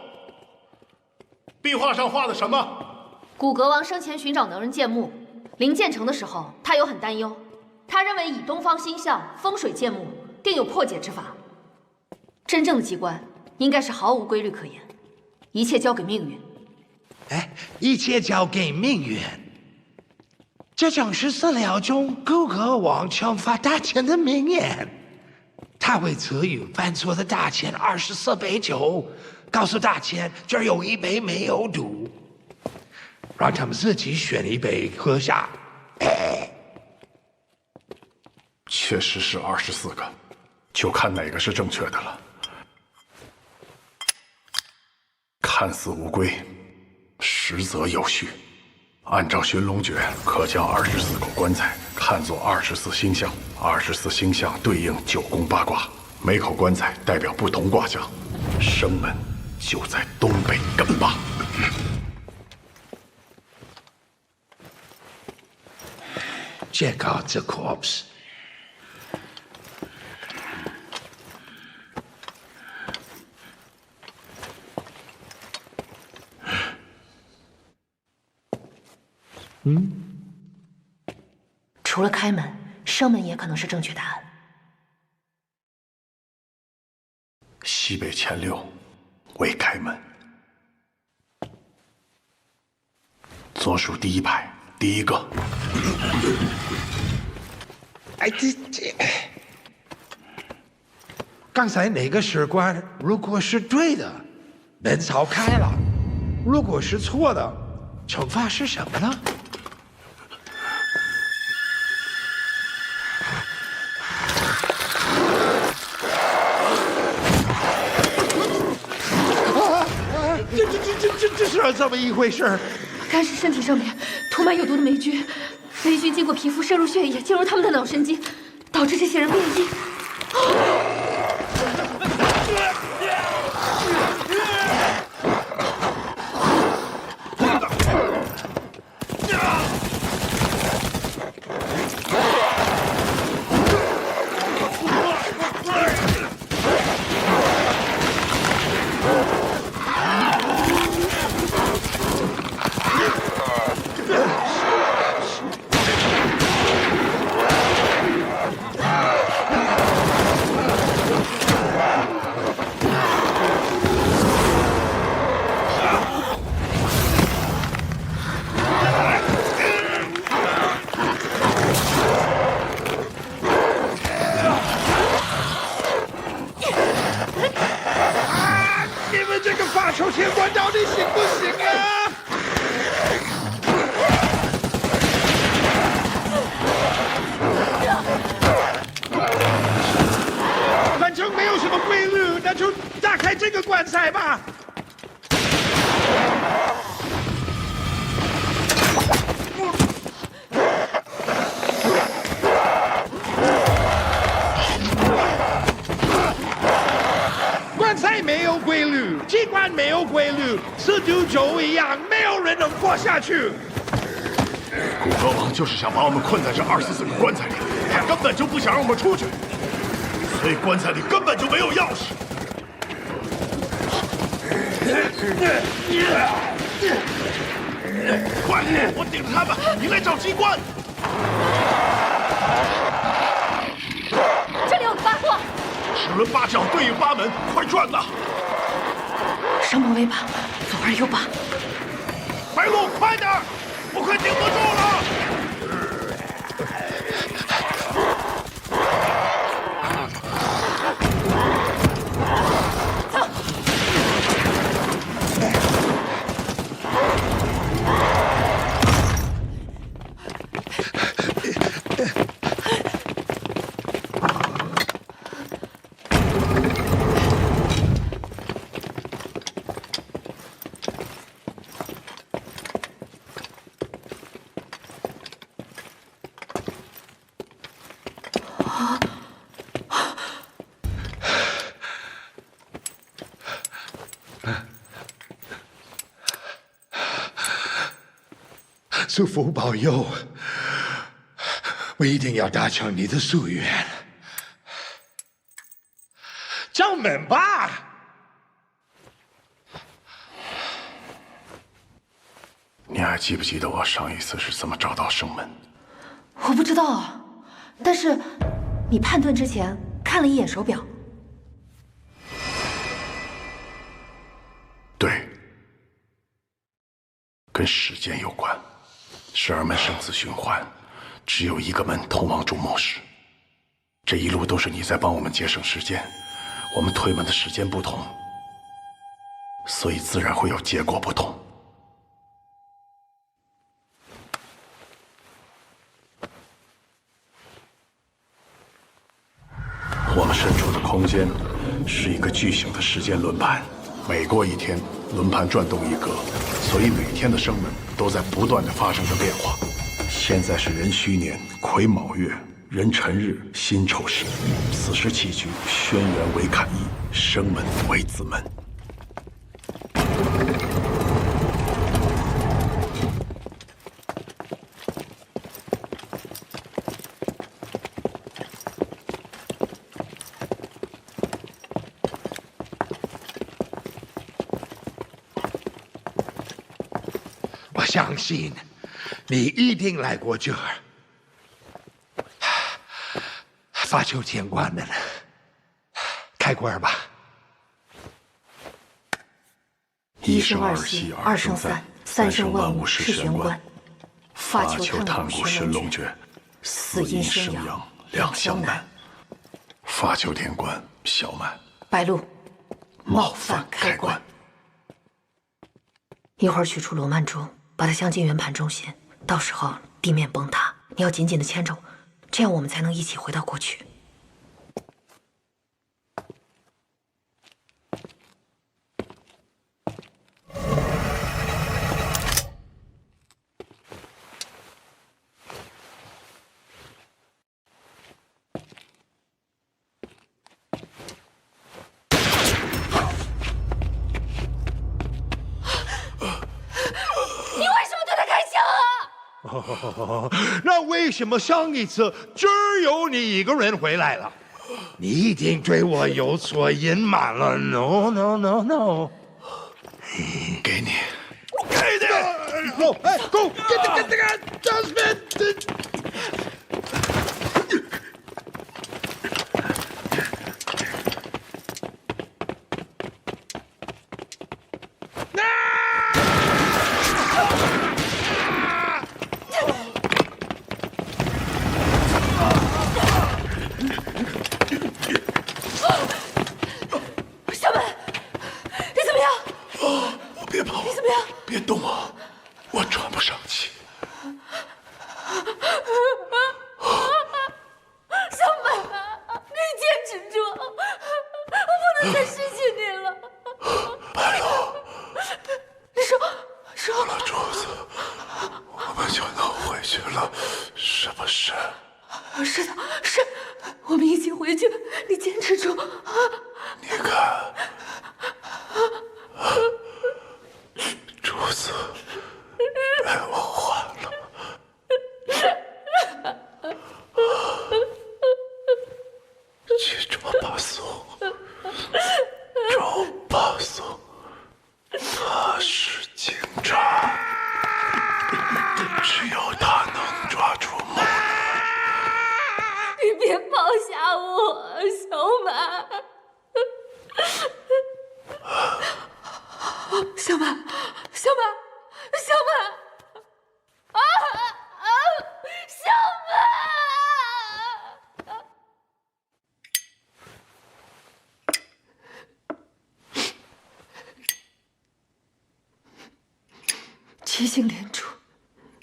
壁画上画的什么？古格王生前寻找能人建墓，临建成的时候，他有很担忧。他认为以东方星象风水建墓，定有破解之法。真正的机关应该是毫无规律可言，一切交给命运。哎，一切交给命运。这正是饲料中顾客王惩罚大钱的名言。他会赐予犯错的大钱24杯酒，告诉大钱这儿有一杯没有毒，让他们自己选一杯喝下。确实是24个，就看哪个是正确的了。看似无规，实则有序。按照寻龙诀，可将24口棺材看作24星象，24星象对应9宫8卦，每口棺材代表不同卦象。生门就在东北艮坝。Check out the corpse. 除了开门，生门也可能是正确答案。西北前6为开门，左数第1排第1个。哎，刚才那个士官如果是对的，门早开了；如果是错的，惩罚是什么呢？这是怎么一回事？干尸身体上面涂满有毒的霉菌，霉菌经过皮肤渗入血液，进入他们的脑神经，导致这些人变异。求天官到底行不行啊？反正没有什么规律，那就打开这个棺材吧。棺材没有规律，机关没有规律，四九九一样，没有人能活下去。古河王就是想把我们困在这24个棺材里，他根本就不想让我们出去，所以棺材里根本就没有钥匙。快，我顶着他们，你来找机关。这里有个八卦。齿轮8角对应8门，快转呐！生门为8，左2右8。白鹿，快点，我快顶不住了！祖父保佑，我一定要达成你的夙愿。找门吧！你还记不记得我上一次是怎么找到生门？我不知道啊，但是你判断之前看了一眼手表。对，跟时间有关。12门生死循环，只有一个门通往主墓室。这一路都是你在帮我们节省时间，我们退门的时间不同，所以自然会有结果不同。我们身处的空间是一个巨型的时间轮盘，每过一天，轮盘转动一格，所以每天的生门都在不断的发生着变化。现在是壬戌年癸卯月壬辰日辛丑时，此时起局，轩辕为坎义，生门为子门。我相信你一定来过这儿。发丘天关的了，开关吧。1生2息2生3，3生万物是玄关。发丘探骨寻龙诀，死阴生阳两相难。发丘天关，小满。白鹿，冒犯开关。一会儿取出罗曼珠，把它镶进圆盘中心。到时候地面崩塌，你要紧紧的牵着我，这样我们才能一起回到过去。那为什么上一次只有你一个人回来了？你一定对我有所隐瞒了。No no no no。给你，给你。Go， 哎 ，Go， get the Jasmine。别动我，我喘不上气。小满，你坚持住，我不能再失去你了。白鹿，你说有了珠子，我们就能回去了，是不是？是的，是，我们一起回去，你坚持住。你看。珠子被我换了，去找巴松，找巴松，他是警察，只有他能抓住梦。你别抛下我，小满。小满，小满，小满，小满！七星连珠，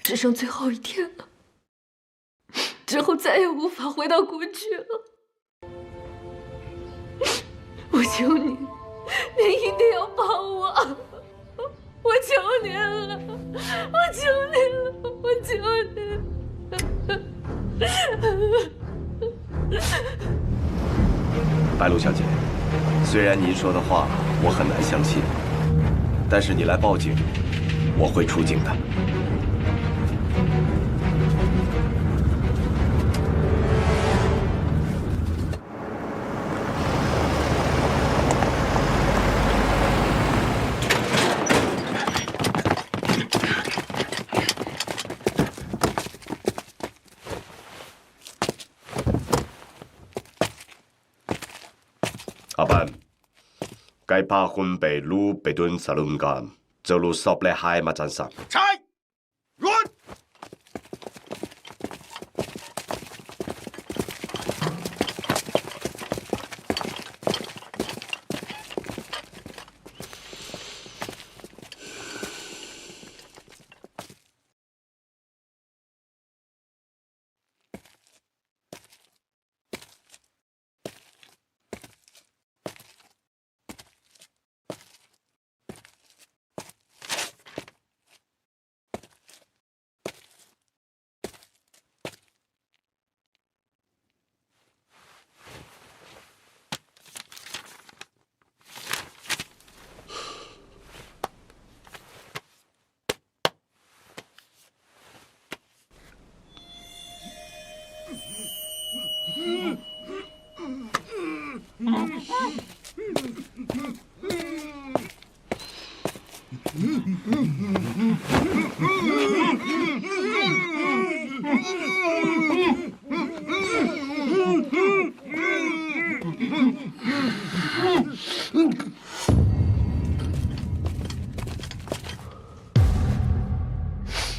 只剩最后一天了，之后再也无法回到过去了。我求你，你一定要帮我！我求您了，我求您了，我求您！白鹿小姐，虽然您说的话我很难相信，但是你来报警，我会出警的。阿班，該把分被路被蹲沙龍間，走路索嚟海馬站上。柴，闰。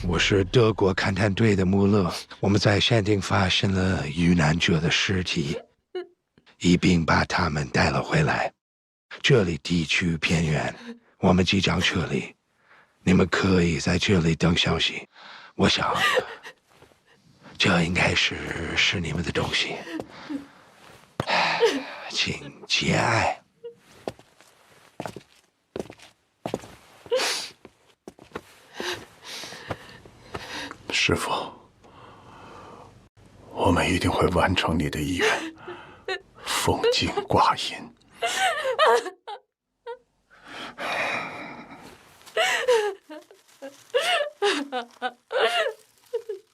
我是德国勘探队的穆勒，我们在山顶发现了遇难者的尸体，一并把他们带了回来。这里地区偏远，我们即将撤离，你们可以在这里等消息。我想，这应该是你们的东西，请节哀。师傅，我们一定会完成你的意愿，奉镜挂银。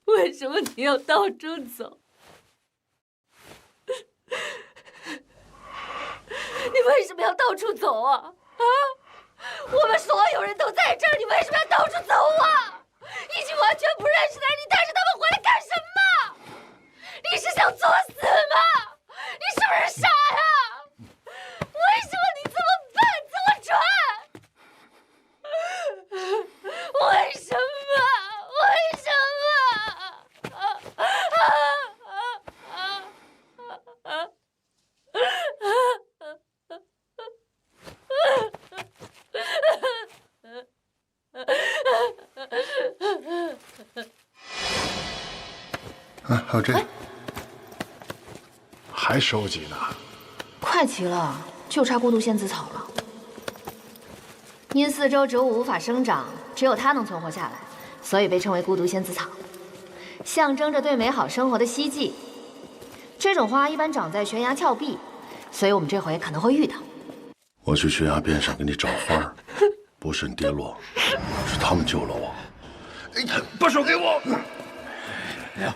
为什么你要到处走？你为什么要到处走啊？啊！我们所有人都在这儿，你为什么要到处走啊？一群完全不认识的人，你带着他们回来干什么？你是想作死吗？你是不是傻呀？为什么你这么笨，这么蠢？为什么？为什啊，还有这个，还收集呢？快齐了，就差孤独仙子草了。因四周植物无法生长，只有它能存活下来，所以被称为孤独仙子草，象征着对美好生活的希冀。这种花一般长在悬崖峭壁，所以我们这回可能会遇到。我去悬崖边上给你找花，不慎跌落，是他们救了我。哎，把手给我！哎呀！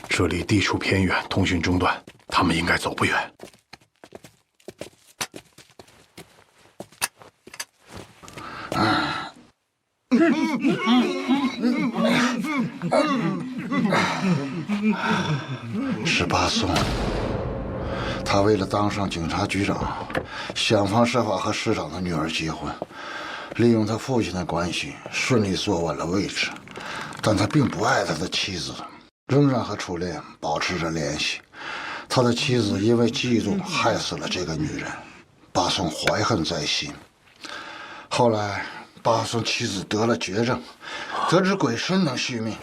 这里地处偏远，通讯中断，他们应该走不远。是巴松，他为了当上警察局长，想方设法和市长的女儿结婚，利用他父亲的关系顺利坐稳了位置。但他并不爱他的妻子，仍然和初恋保持着联系。他的妻子因为嫉妒害死了这个女人，巴松怀恨在心。后来，巴松妻子得了绝症，得知鬼神能续命，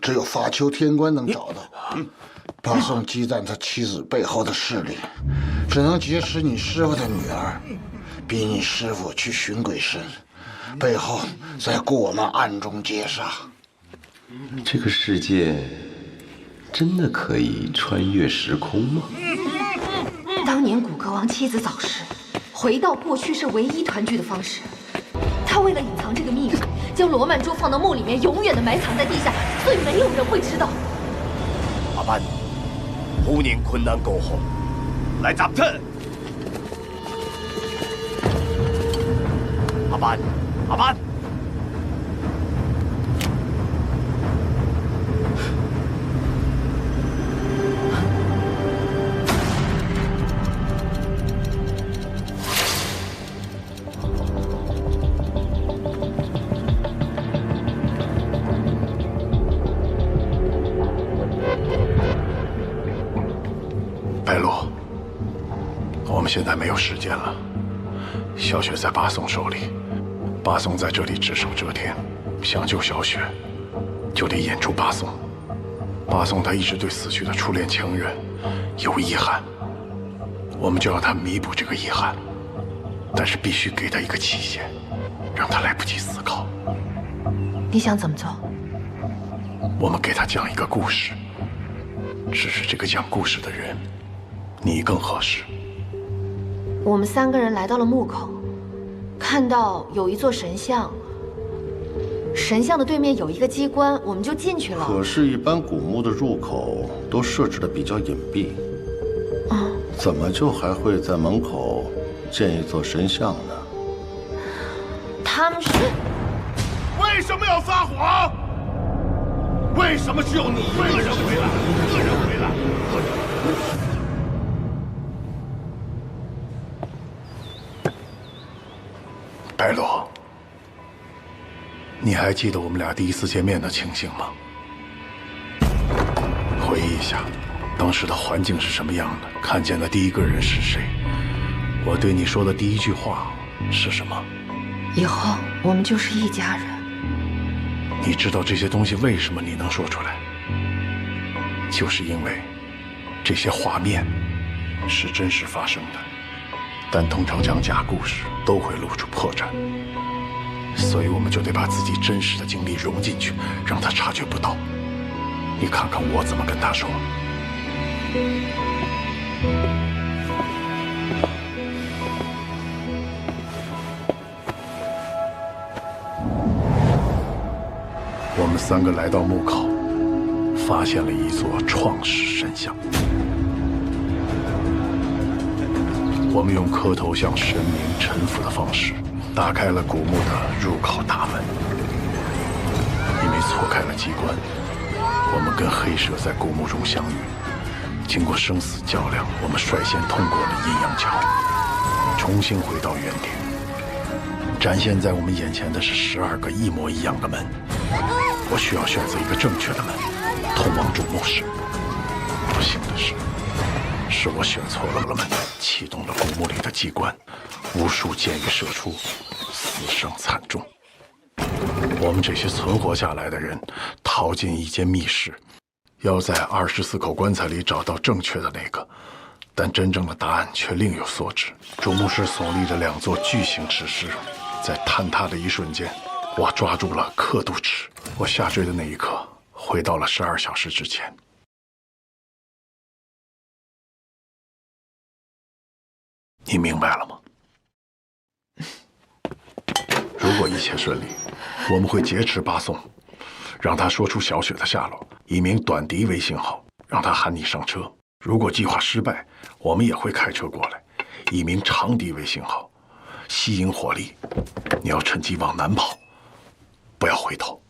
只有发丘天官能找到。巴松忌惮他妻子背后的势力，只能劫持你师傅的女儿，逼你师傅去寻鬼神，背后再雇我们暗中劫杀。这个世界真的可以穿越时空吗？当年古歌王妻子早逝，回到过去是唯一团聚的方式。他为了隐藏这个秘密，将罗曼珠放到墓里面，永远的埋藏在地下，所以没有人会知道。阿班，好年困難過後，來集團。阿班，阿班。白鹿，我们现在没有时间了。小雪在巴松手里，巴松在这里只手遮天，想救小雪，就得演出巴松。巴松他一直对死去的初恋情人有遗憾，我们就要他弥补这个遗憾，但是必须给他一个期限，让他来不及思考。你想怎么做？我们给他讲一个故事。只是这个讲故事的人，你更合适。我们3个人来到了墓口，看到有一座神像，神像的对面有一个机关，我们就进去了。可是，一般古墓的入口都设置的比较隐蔽，怎么就还会在门口建一座神像呢？他们是为什么要撒谎？为什么只有你一个人回来？白罗，你还记得我们俩第一次见面的情形吗？回忆一下，当时的环境是什么样的？看见的第一个人是谁？我对你说的第一句话是什么？以后我们就是一家人。你知道这些东西为什么你能说出来？就是因为这些画面是真实发生的，但通常讲假故事都会露出破绽，所以我们就得把自己真实的经历融进去，让他察觉不到。你看看我怎么跟他说。我们3个来到墓口，发现了一座创世神像。我们用磕头向神明臣服的方式，打开了古墓的入口大门。因为错开了机关，我们跟黑蛇在古墓中相遇。经过生死较量，我们率先通过了阴阳桥，重新回到原点。展现在我们眼前的是12个一模一样的门。我需要选择一个正确的门，通往主墓室。不幸的是我选错了门，启动了古墓里的机关，无数箭雨射出，死伤惨重。我们这些存活下来的人逃进一间密室，要在24口棺材里找到正确的那个，但真正的答案却另有所指。主墓室耸立着2座巨型石狮，在坍塌的一瞬间，我抓住了刻度尺。我下坠的那一刻，回到了12小时之前。你明白了吗？如果一切顺利，我们会劫持巴颂，让他说出小雪的下落，以名短笛为信号，让他喊你上车。如果计划失败，我们也会开车过来，以名长笛为信号，吸引火力。你要趁机往南跑，不要回头。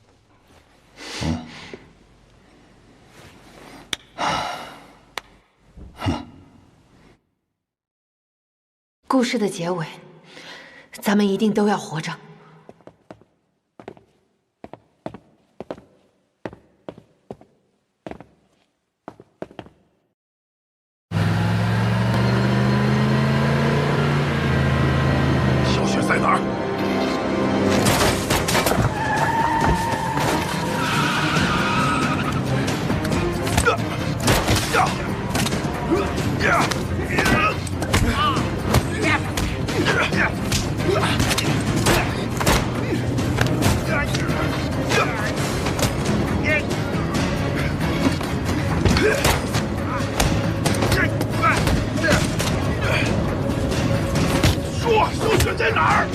故事的结尾，咱们一定都要活着。小雪在哪儿？说，小雪在哪儿？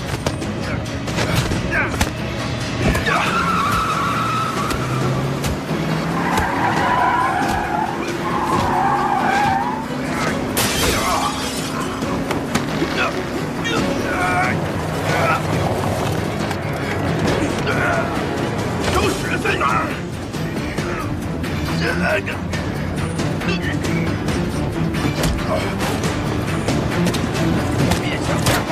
小雪在哪儿？别想骗我！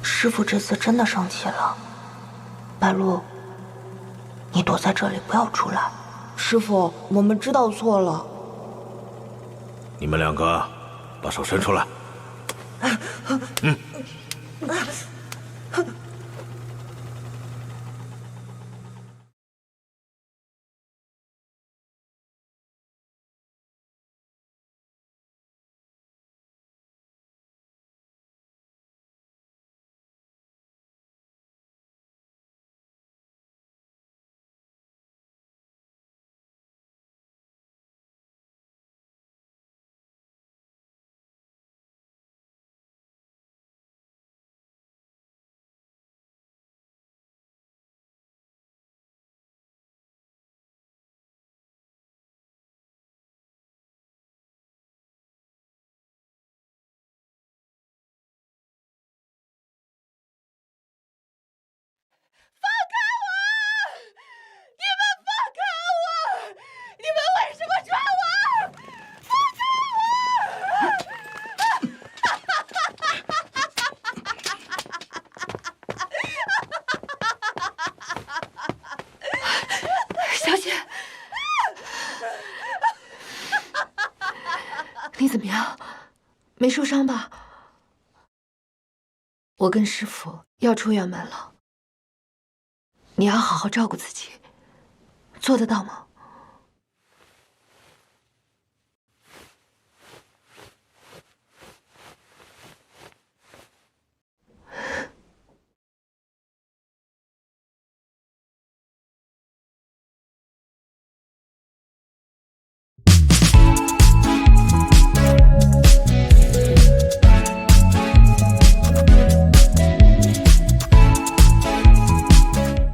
师傅这次真的生气了。白露，你躲在这里，不要出来。师傅，我们知道错了。你们两个，把手伸出来。嗯。你怎么样？没受伤吧？我跟师傅要出远门了，你要好好照顾自己，做得到吗？